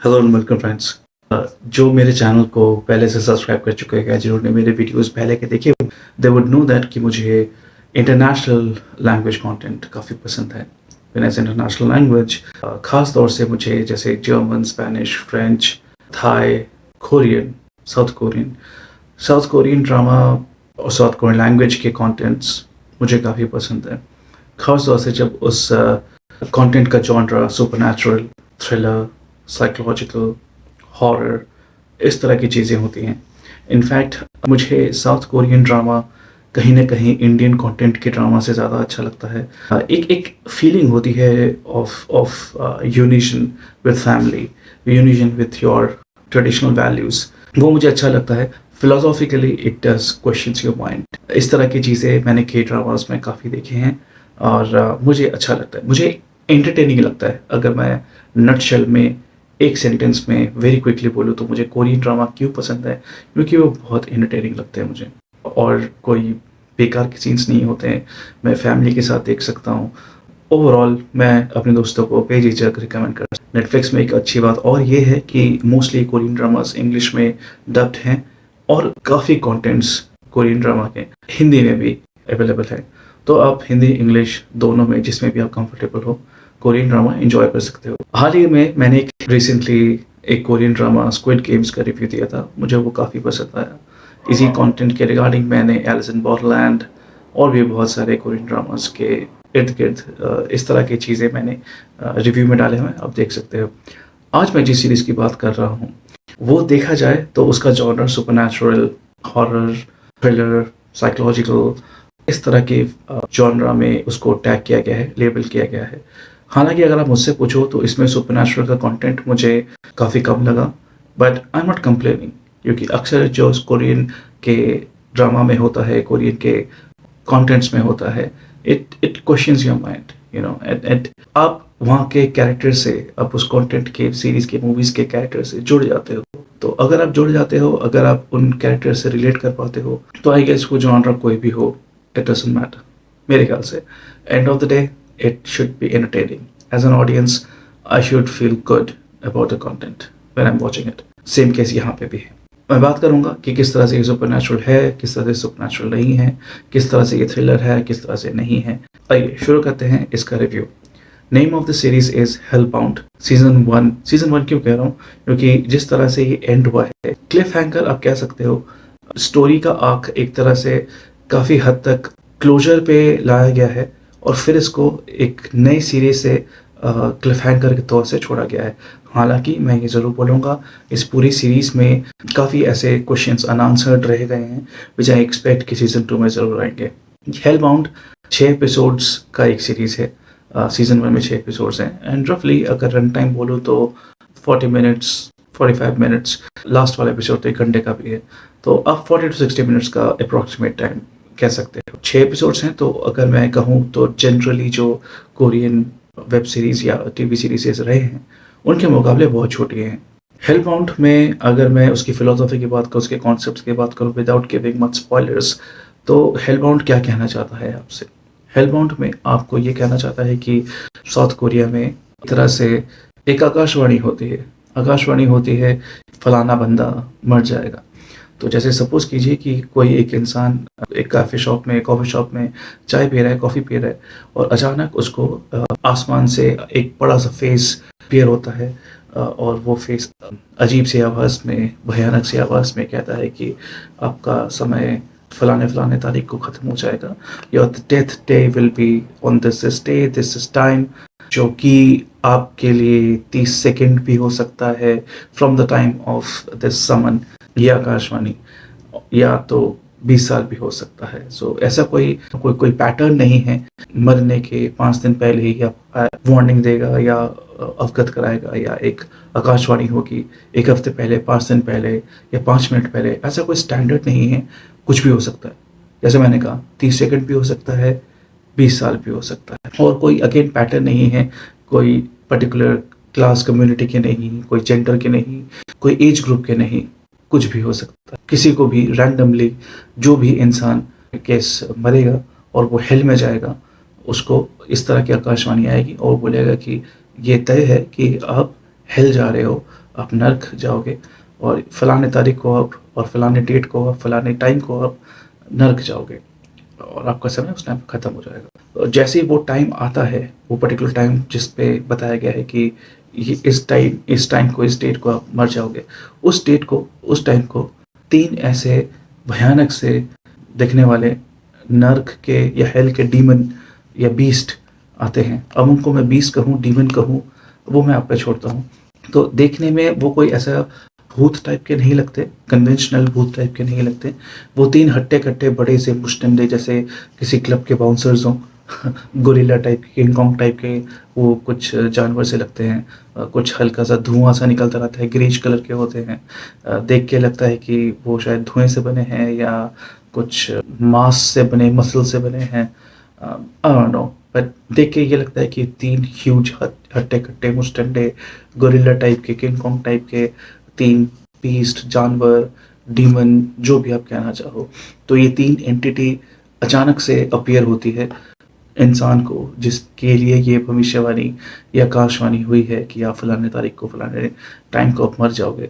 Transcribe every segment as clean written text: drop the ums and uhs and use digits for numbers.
Hello and welcome friends. जो मेरे channel को पहले से सब्सक्राइब कर चुके हैं, जिन्होंने मेरे वीडियोस पहले के देखे, दे वुड नो दैट कि मुझे इंटरनेशनल लैंग्वेज कंटेंट काफ़ी पसंद है। व्हेन एज इंटरनेशनल लैंग्वेज, ख़ास तौर से मुझे जैसे German, Spanish, French, Thai, Korean, South Korean drama और साउथ कोरियन लैंग्वेज के कंटेंट्स मुझे काफ़ी पसंद है। ख़ास तौर से जब उस कंटेंट का genre supernatural, thriller, psychological, horror, इस तरह की चीज़ें होती हैं। इनफैक्ट मुझे साउथ कोरियन ड्रामा कहीं न कहीं इंडियन कंटेंट के ड्रामा से ज़्यादा अच्छा लगता है। एक एक फीलिंग होती है of unison with family, unison with your traditional values, वो मुझे अच्छा लगता है। Philosophically it does questions your mind. इस तरह की चीज़ें मैंने के ड्रामास में काफ़ी देखी हैं और मुझे अच्छा लगता है, मुझे एंटरटेनिंग लगता है। अगर मैं नटशेल में एक सेंटेंस में वेरी क्विकली बोलूँ तो मुझे कोरियन ड्रामा क्यों पसंद है, क्योंकि वो बहुत एंटरटेनिंग लगते हैं मुझे और कोई बेकार के सीन्स नहीं होते हैं, मैं फैमिली के साथ देख सकता हूँ। ओवरऑल मैं अपने दोस्तों को बेझिझक रिकमेंड कर। नेटफ्लिक्स में एक अच्छी बात और ये है कि मोस्टली कोरियन ड्रामास इंग्लिश में डब्ड हैं और काफ़ी कंटेंट्स कोरियन ड्रामा के हिंदी में भी अवेलेबल है। तो आप हिंदी, इंग्लिश दोनों में जिसमें भी आप कंफर्टेबल हो, कोरियन ड्रामा एंजॉय कर सकते हो। हाल ही में मैंने रिसेंटली एक कोरियन ड्रामा स्क्विड गेम्स का रिव्यू दिया था, मुझे वो काफ़ी पसंद आया। इसी कंटेंट के रिगार्डिंग मैंने एलिस इन बॉर्डरलैंड और भी बहुत सारे कोरियन ड्रामास के इर्द गिर्द इस तरह की चीज़ें मैंने रिव्यू में डाले हुए हैं, आप देख सकते हो। आज मैं जिस सीरीज़ की बात कर रहा हूँ वो देखा जाए तो उसका genre supernatural, horror, thriller, psychological, इस तरह के जॉनरा में उसको टैग किया गया है, लेबल किया गया है। हालांकि अगर आप मुझसे पूछो तो इसमें सुपरनैचुरल का कंटेंट मुझे काफ़ी कम लगा, but I am not complaining, क्योंकि अक्सर जो कोरियन के ड्रामा में होता है, कोरियन के कंटेंट्स में होता है, it questions your mind, you know. And आप वहाँ के कैरेक्टर से, आप उस कंटेंट के, सीरीज़ के, मूवीज़ के कैरेक्टर से जुड़ जाते हो। तो अगर आप जुड़ जाते हो, अगर आप उन कैरेक्टर से रिलेट कर पाते हो, तो आई गेस वो जॉनरा कोई भी हो, इट डजंट मैटर मेरे ख्याल से। End of the day it should be entertaining. As an audience, I should feel good about the content when I'm watching it. Same case यहाँ पे भी है। मैं बात करूँगा कि किस तरह से ये सुपरनैचुरल है, किस तरह से सुपरनैचुरल नहीं है, किस तरह से ये थ्रिलर है, किस तरह से नहीं है। आइए शुरू करते हैं इसका review. Name of the series is Hellbound season 1। Season 1 क्यों कह रहा हूँ, क्योंकि जिस तरह से ये एंड हुआ है, क्लिफ हैंगर आप कह सकते हो। स्टोरी का आर्क एक तरह से काफ़ी हद तक क्लोजर पे लाया गया है और फिर इसको एक नई सीरीज से क्लिफ हैंगर के तौर से छोड़ा गया है। हालांकि मैं ये ज़रूर बोलूँगा, इस पूरी सीरीज़ में काफ़ी ऐसे क्वेश्चंस अनआंसर्ड रह गए हैं विच आई एक्सपेक्ट कि सीज़न 2 में ज़रूर आएंगे। हेलबाउंड 6 एपिसोड्स का एक सीरीज़ है। सीज़न 1 में 6 एपिसोड्स हैं एंड रफली अगर रन टाइम बोलूँ तो 40 मिनट्स, 45 मिनट्स। लास्ट वाला एपिसोड तो 1 घंटे का भी है, तो अब 40 to 60 मिनट्स का अप्रॉक्सीमेट टाइम कह सकते हो। 6 एपिसोड्स हैं, तो अगर मैं कहूँ तो जनरली जो कोरियन वेब सीरीज़ या टीवी सीरीज़ रहे हैं उनके मुकाबले बहुत छोटी हैं। हेलबाउंड में अगर मैं उसकी फ़िलोसॉफी की बात करूँ, उसके कॉन्सेप्ट्स की बात करूँ विदाउट गिविंग मच स्पॉयलर्स, तो हेलबाउंड क्या कहना चाहता है आपसे? हेलबाउंड में आपको ये कहना चाहता है कि साउथ कोरिया में एक तरह से एक आकाशवाणी होती है। आकाशवाणी होती है, फलाना बंदा मर जाएगा। तो जैसे सपोज़ कीजिए कि कोई एक इंसान एक कॉफ़ी शॉप में चाय पी रहा है, कॉफ़ी पी रहा है और अचानक उसको आसमान से एक बड़ा सा फेस अपीयर होता है और वो फेस अजीब सी आवाज़ में, भयानक सी आवाज़ में कहता है कि आपका समय फलाने तारीख को ख़त्म हो जाएगा। Your death day will be on this day, this time, जो कि आपके लिए 30 सेकंड भी हो सकता है from the time of this summon, ये आकाशवाणी, या तो 20 साल भी हो सकता है। सो ऐसा कोई पैटर्न नहीं है। मरने के 5 दिन पहले ही या वार्निंग देगा या अवगत कराएगा, या एक आकाशवाणी होगी 1 हफ्ते पहले, 5 दिन पहले या 5 मिनट पहले। ऐसा कोई स्टैंडर्ड नहीं है, कुछ भी हो सकता है। जैसे मैंने कहा 30 सेकंड भी हो सकता है, 20 साल भी हो सकता है। और कोई अगेन पैटर्न नहीं है, कोई पर्टिकुलर क्लास कम्युनिटी के नहीं, कोई जेंडर के नहीं, कोई एज ग्रुप के नहीं, कुछ भी हो सकता है। किसी को भी रैंडमली जो भी इंसान केस मरेगा और वो हेल में जाएगा, उसको इस तरह की आकाशवाणी आएगी और बोलेगा कि ये तय है कि आप हेल जा रहे हो, आप नर्क जाओगे और फलाने तारीख को आप और फलाने डेट को आप फलाने टाइम को आप नर्क जाओगे और आपका समय उस टाइम ख़त्म हो जाएगा। और जैसे ही वो टाइम आता है, वो पर्टिकुलर टाइम जिस पे बताया गया है कि ये इस टाइम को, इस डेट को आप मर जाओगे, उस डेट को, उस टाइम को 3 ऐसे भयानक से दिखने वाले नर्क के या हेल के डीमन या बीस्ट आते हैं। अब उनको मैं बीस्ट कहूँ, डीमन कहूँ, वो मैं आप पे छोड़ता हूँ। तो देखने में वो कोई ऐसा भूत टाइप के नहीं लगते, कन्वेंशनल भूत टाइप के नहीं लगते। वो 3 हट्टे-कट्टे बड़े से मुश्तंडे जैसे किसी क्लब के बाउंसर्स हों, गोरिल्ला टाइप के, किंग कॉन्ग टाइप के वो कुछ जानवर से लगते हैं। कुछ हल्का सा धुआँ सा निकलता रहता है, ग्रेइश कलर के होते हैं। देख के लगता है कि वो शायद धुएँ से बने हैं या कुछ मांस से बने, मसल से बने हैं। आई डोंट नो, बट देख के ये लगता है कि 3 ह्यूज हट्टे-कट्टे मुश्तंडे गोरिल्ला टाइप के, किंग कॉन्ग टाइप के 3 बीस्ट, जानवर, डीमन, जो भी आप कहना चाहो। तो ये 3 एंटिटी अचानक से अपीयर होती है इंसान को, जिसके लिए ये भविष्यवाणी या आकाशवाणी हुई है कि आप फलाने तारीख को, फलाने टाइम को आप मर जाओगे।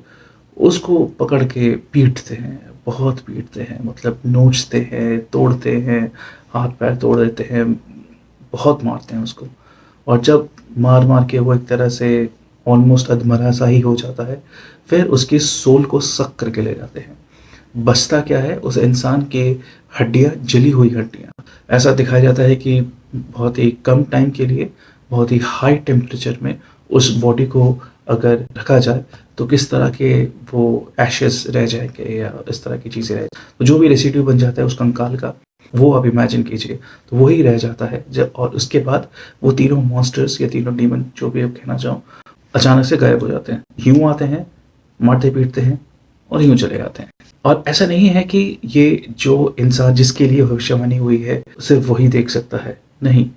उसको पकड़ के पीटते हैं, बहुत पीटते हैं, मतलब नोचते हैं, तोड़ते हैं, हाथ-पैर तोड़ देते हैं, बहुत मारते हैं उसको। और जब मार-मार के वो एक तरह से ऑलमोस्ट अधमरा सा ही हो जाता है, फिर उसकी सोल को सक करके ले जाते हैं। बचता क्या है, उस इंसान की हड्डियाँ, जली हुई हड्डियाँ। ऐसा दिखाया जाता है कि बहुत ही कम टाइम के लिए, बहुत ही हाई टेम्परेचर में उस बॉडी को अगर रखा जाए, तो किस तरह के वो एशेज़ रह जाएँगे या इस तरह की चीज़ें रह, तो जो भी रेसिड्यू बन जाता है उस कंकाल का, वो आप इमेजिन कीजिए, तो वही रह जाता है जब, और उसके बाद वो तीनों मॉन्स्टर्स या तीनों डीमन, जो भी आप कहना चाहो, अचानक से गायब हो जाते हैं। यूँ आते हैं, मारते-पीटते हैं और यूँ चले जाते हैं। और ऐसा नहीं है कि ये जो इंसान जिसके लिए भविष्यवाणी हुई है, सिर्फ़ वही देख सकता है, नहीं।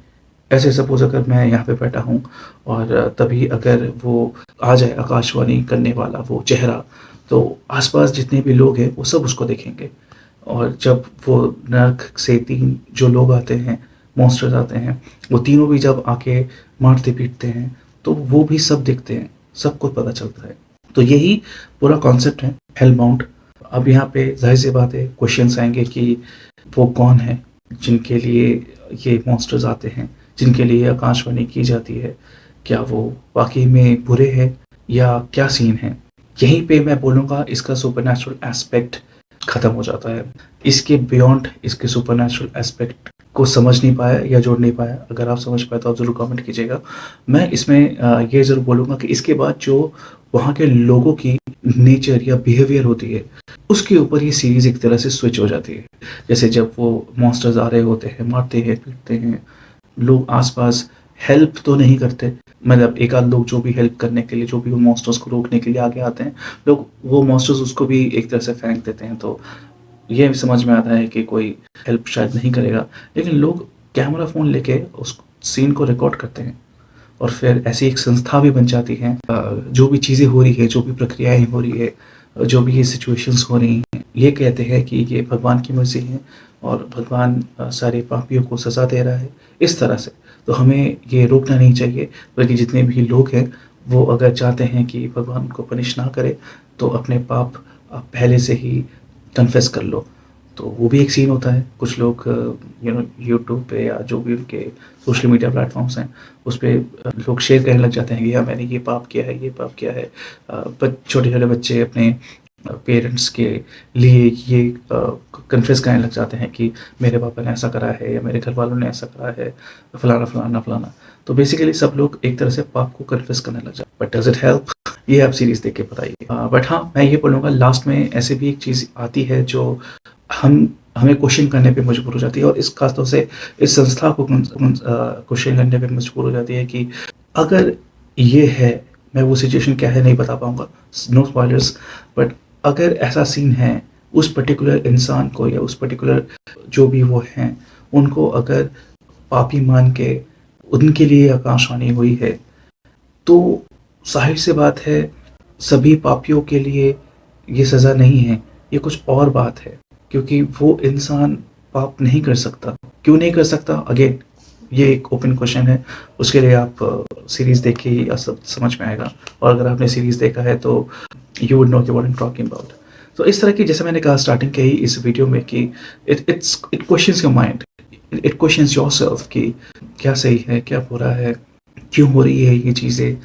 ऐसे सपोज़ अगर मैं यहाँ पे बैठा हूँ और तभी अगर वो आ जाए आकाशवाणी करने वाला वो चेहरा, तो आस-पास जितने भी लोग हैं, वो सब उसको देखेंगे। और जब वो नर्क से 3 जो लोग आते हैं, मॉन्स्टर्स आते हैं, वो तीनों भी जब आके मारते-पीटते हैं, तो वो भी सब देखते हैं, सबको पता चलता है। तो यही पूरा कॉन्सेप्ट है हेलमाउंट। अब यहाँ पे ज़ाहिर-सी बात है, क्वेश्चन्स आएँगे कि वो कौन है, जिनके लिए ये मॉन्स्टर्स आते हैं, जिनके लिए आकाशवाणी की जाती है? क्या वो वाक़ई में बुरे हैं या क्या सीन है? यहीं पे मैं बोलूँगा इसका सुपरनैचुरल एस्पेक्ट ख़त्म हो जाता है। इसके बियॉन्ड इसके सुपरनैचुरल एस्पेक्ट को समझ नहीं पाया या जोड़ नहीं पाया। अगर आप समझ पाए तो आप ज़रूर कमेंट कीजिएगा। मैं इसमें ये ज़रूर बोलूँगा कि इसके बाद जो वहाँ के लोगों की नेचर या बिहेवियर होती है, उसके ऊपर ये सीरीज़ एक तरह से स्विच हो जाती है। जैसे जब वो मॉन्स्टर्स आ रहे होते हैं, मारते हैं, पीटते हैं, लोग आस-पास हेल्प तो नहीं करते, मतलब एक आध लोग जो भी हेल्प करने के लिए, जो भी उन मॉन्स्टर्स को रोकने के लिए आगे आते हैं, लोग वो मॉन्स्टर्स उसको भी एक तरह से फेंक देते हैं। तो ये भी समझ में आता है कि कोई हेल्प शायद नहीं करेगा, लेकिन लोग कैमरा फ़ोन लेके उस सीन को रिकॉर्ड करते हैं और फिर ऐसी एक संस्था भी बन जाती है। जो भी चीज़ें हो रही है, जो भी प्रक्रियाएँ हो रही है, जो भी ये सिचुएशंस हो रही हैं, ये कहते हैं कि ये भगवान की मर्ज़ी है और भगवान सारे पापियों को सज़ा दे रहा है, इस तरह से। तो हमें ये रोकना नहीं चाहिए, बल्कि जितने भी लोग हैं, वो अगर चाहते हैं कि भगवान उनको पनिश ना करे, तो अपने पाप आप पहले से ही कन्फेस कर लो। तो वो भी एक सीन होता है। कुछ लोग यूट्यूब पे या जो भी उनके सोशल मीडिया प्लेटफ़ॉर्म्स हैं, उस पे लोग शेयर करने लग जाते हैं कि यार मैंने ये पाप किया है, ये पाप किया है। बट छोटे-छोटे बच्चे अपने पेरेंट्स के लिए ये कन्फेस करने लग जाते हैं कि मेरे पापा ने ऐसा करा है या मेरे घर वालों ने ऐसा करा है, फलाना, फलाना, फलाना। तो बेसिकली सब लोग एक तरह से पाप को कन्फेस करने लग जाते हैं। But does it help? ये आप सीरीज़ देख के बताइए। बट हाँ, मैं ये बोलूँगा लास्ट में ऐसे भी एक चीज़ आती है जो हमें क्वेश्चन करने पे मजबूर हो जाती है, और इस खास तौर से इस संस्था को क्वेश्चन करने पे मजबूर हो जाती है कि अगर ये है, मैं वो सिचुएशन क्या है नहीं बता पाऊँगा, नो स्पॉयलर्स, बट अगर ऐसा सीन है, उस पर्टिकुलर इंसान को या उस पर्टिकुलर जो भी वो हैं, उनको अगर पापी मान के उनके लिए आकाशवाणी हुई है, तो ज़ाहिर-सी बात है सभी पापियों के लिए ये सज़ा नहीं है, ये कुछ और बात है। क्योंकि वो इंसान पाप नहीं कर सकता। क्यों नहीं कर सकता? अगेन ये एक ओपन क्वेश्चन है, उसके लिए आप सीरीज़ देख के ही सब समझ में आएगा, और अगर आपने सीरीज़ देखा है तो you would know what I am talking about. तो इस तरह की, जैसे मैंने कहा स्टार्टिंग के ही इस वीडियो में, कि it questions your mind, it questions yourself कि क्या सही है, क्या बुरा है, क्यों हो रही है ये चीज़ें,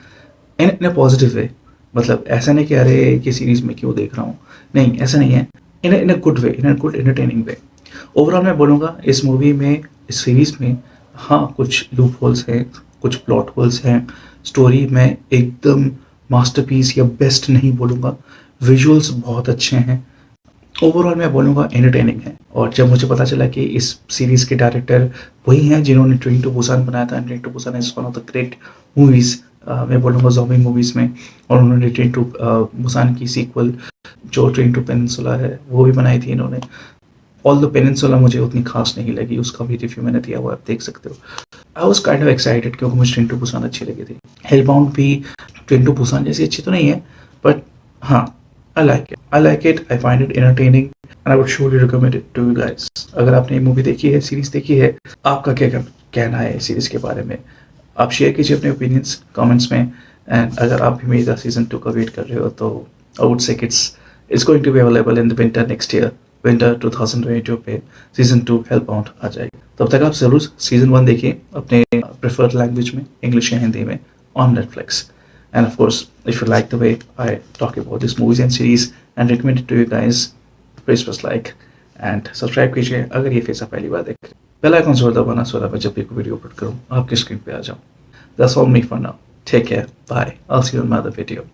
इन अ पॉजिटिव वे। मतलब ऐसा नहीं कि अरे ये सीरीज़ में क्यों देख रहा हूँ, नहीं ऐसा नहीं है, in a good way, in a good entertaining way. Overall मैं बोलूँगा इस मूवी में, इस सीरीज़ में, हाँ कुछ लूप होल्स हैं, कुछ प्लॉट होल्स हैं, स्टोरी में एकदम मास्टरपीस या बेस्ट नहीं बोलूँगा, विजुअल्स बहुत अच्छे हैं, ओवरऑल मैं बोलूँगा एंटरटेनिंग है। और जब मुझे पता चला कि इस सीरीज़ के डायरेक्टर वही हैं जिन्होंने ट्रेन टू बुसान बनाया था, train to Busan is one of the great movies, मैं बोलूँगा ज़ॉम्बी मूवीज़ में, और उन्होंने ट्रेन टू बुसान की सीक्वल जो ट्रेन टू पेनिनसुला है वो भी बनाई थी इन्होंने। ऑल द पेनिनसुला मुझे उतनी खास नहीं लगी, उसका भी रिव्यू मैंने दिया हुआ, आप देख सकते हो। I was kind of excited क्योंकि मुझे ट्रेन टू बुसान अच्छी लगी थी। हेलबाउंड भी ट्रेन टू बुसान जैसी अच्छी तो नहीं है, बट हाँ I like it, I find it entertaining and I would surely recommend it to you guys. अगर आपने ये मूवी देखी है, सीरीज देखी है, आपका क्या कहना है इस सीरीज के बारे में, आप शेयर कीजिए अपने ओपिनियंस कमेंट्स में। एंड अगर आप भी मेरा सीजन 2 का वेट कर रहे हो तो I would say it's going to be available in the winter next year, winter 2022 पे सीजन 2 हेल्पबाउंड आ जाएगी। तब तक आप जरूर सीजन 1 देखिए अपने प्रेफर्ड लैंग्वेज में, इंग्लिश या हिंदी में, on Netflix. And of course, if you like the way I talk about these movies and series and recommend it to you guys, please press like and subscribe कीजिए अगर ये face आप पहली बार देख रहे हैं। बेल आइकन जरूर दबाना सो दैट मैं जब भी कोई वीडियो अपलोड करूँ आपके स्क्रीन पे आ जाऊँ। That's all me for now. Take care. Bye. I'll see you in another video.